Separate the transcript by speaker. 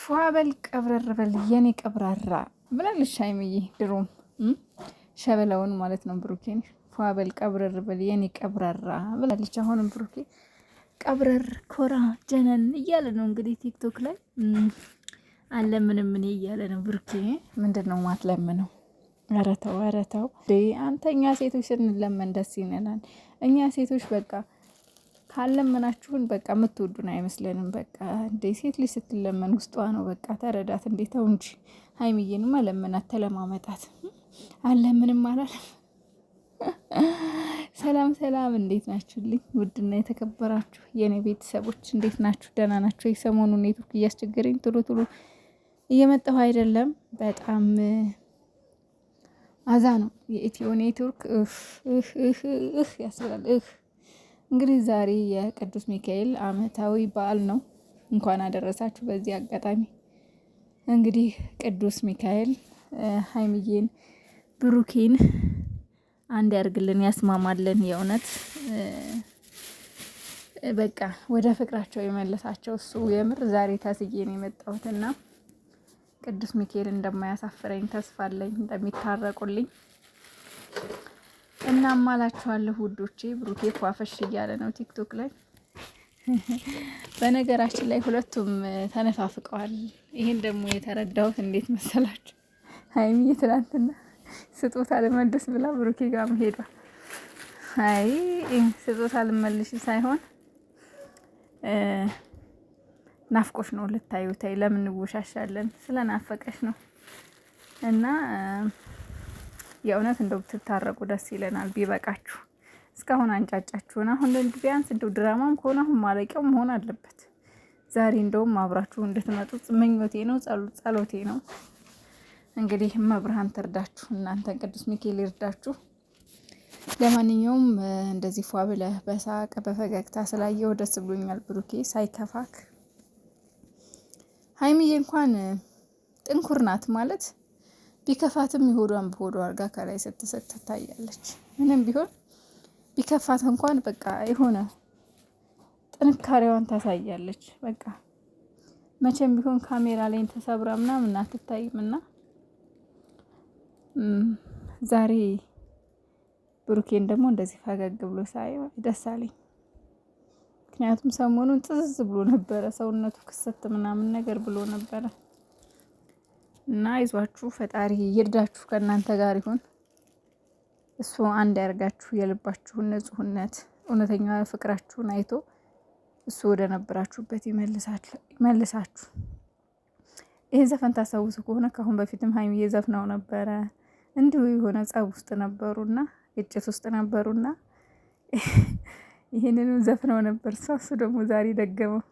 Speaker 1: ፏበል ቀብረር በል የኔ ቀብራራ ብላለች ሀይሚዬ። ድሮም ሸበላውን ማለት ነው ብሩኬን ፏበል ቀብረር በል የኔ ቀብራራ ብላለች። አሁንም ብሩኬ ቀብረር ኮራ ጀነን እያለ ነው እንግዲህ ቲክቶክ ላይ አለምንም እኔ እያለ ነው ብሩኬ። ምንድን ነው ማትለምነው? ኧረ ተው ኧረ ተው አንተ። እኛ ሴቶች ስንለመን ደስ ይለናል። እኛ ሴቶች በቃ ካለመናችሁን በቃ የምትወዱን አይመስለንም። በቃ እንደ ሴት ልጅ ስትለመን ውስጧ ነው። በቃ ተረዳት እንዴ! ተው እንጂ ሀይሚዬንማ ለመናት፣ ተለማመጣት። አለምንም አላለም። ሰላም ሰላም፣ እንዴት ናችሁልኝ? ውድና የተከበራችሁ የእኔ ቤተሰቦች እንዴት ናችሁ? ደህና ናችሁ? የሰሞኑን ኔትወርክ እያስቸገረኝ ቶሎ ቶሎ እየመጣሁ አይደለም። በጣም አዛ ነው የኢትዮ ኔትወርክ ያስብላል። እንግዲህ ዛሬ የቅዱስ ሚካኤል ዓመታዊ በዓል ነው። እንኳን አደረሳችሁ። በዚህ አጋጣሚ እንግዲህ ቅዱስ ሚካኤል ሀይሚዬን ብሩኬን አንድ ያርግልን፣ ያስማማልን። የእውነት በቃ ወደ ፍቅራቸው የመለሳቸው እሱ። የምር ዛሬ ታስዬ ነው የመጣሁትና ቅዱስ ሚካኤል እንደማያሳፍረኝ ተስፋ አለኝ፣ እንደሚታረቁልኝ እና ማላችኋለሁ ውዶቼ። ብሩኬ ፏፈሽ እያለ ነው ቲክቶክ ላይ። በነገራችን ላይ ሁለቱም ተነፋፍቀዋል። ይሄን ደግሞ የተረዳሁት እንዴት መሰላችሁ? ሀይሚዬ ትናንትና ስጦታ ልመልስ ብላ ብሩኬ ጋር መሄዷ። አይ ስጦታ ልመልሽ ሳይሆን ናፍቆሽ ነው ልታዩ። ታይ ለምን እንወሻሻለን? ስለናፈቀሽ ነው። እና የእውነት እንደው ብትታረቁ ደስ ይለናል። ቢበቃችሁ እስካሁን አንጫጫችሁን። አሁን ቢያንስ እንደው ድራማም ከሆነ አሁን ማለቂያው መሆን አለበት። ዛሬ እንደውም አብራችሁ እንድትመጡ ምኞቴ ነው፣ ጸሎቴ ነው። እንግዲህ መብርሃን ትርዳችሁ፣ እናንተን ቅዱስ ሚካኤል ይርዳችሁ። ለማንኛውም እንደዚህ ፏ ብለህ በሳቅ በፈገግታ ስላየው ደስ ብሎኛል ብሩኬ፣ ሳይከፋክ። ሀይሚዬ እንኳን ጥንኩር ናት ማለት ቢከፋትም የሆዷን በሆዷ አርጋ ከላይ ስትሰጥ ትታያለች። ምንም ቢሆን ቢከፋት እንኳን በቃ የሆነ ጥንካሬዋን ታሳያለች። በቃ መቼም ቢሆን ካሜራ ላይ ተሰብራ ምናምን አትታይምና ዛሬ ብሩኬን ደግሞ እንደዚህ ፈገግ ብሎ ሳይ ደስ አለኝ። ምክንያቱም ሰሞኑን ጥዝዝ ብሎ ነበረ፣ ሰውነቱ ክስት ምናምን ነገር ብሎ ነበረ። እና አይዟችሁ፣ ፈጣሪ ይርዳችሁ፣ ከእናንተ ጋር ይሁን። እሱ አንድ ያርጋችሁ፣ የልባችሁን ንጹህነት እውነተኛ ፍቅራችሁን አይቶ እሱ ወደ ነበራችሁበት ይመልሳችሁ። ይሄን ዘፈን ታስታውሱ ከሆነ ከአሁን በፊትም ሀይሚዬ ዘፍናው ነበረ። እንዲሁ የሆነ ጸብ ውስጥ ነበሩና ግጭት ውስጥ ነበሩና ይሄንንም ዘፍነው ነበር። እሱ ደግሞ ዛሬ ደገመው።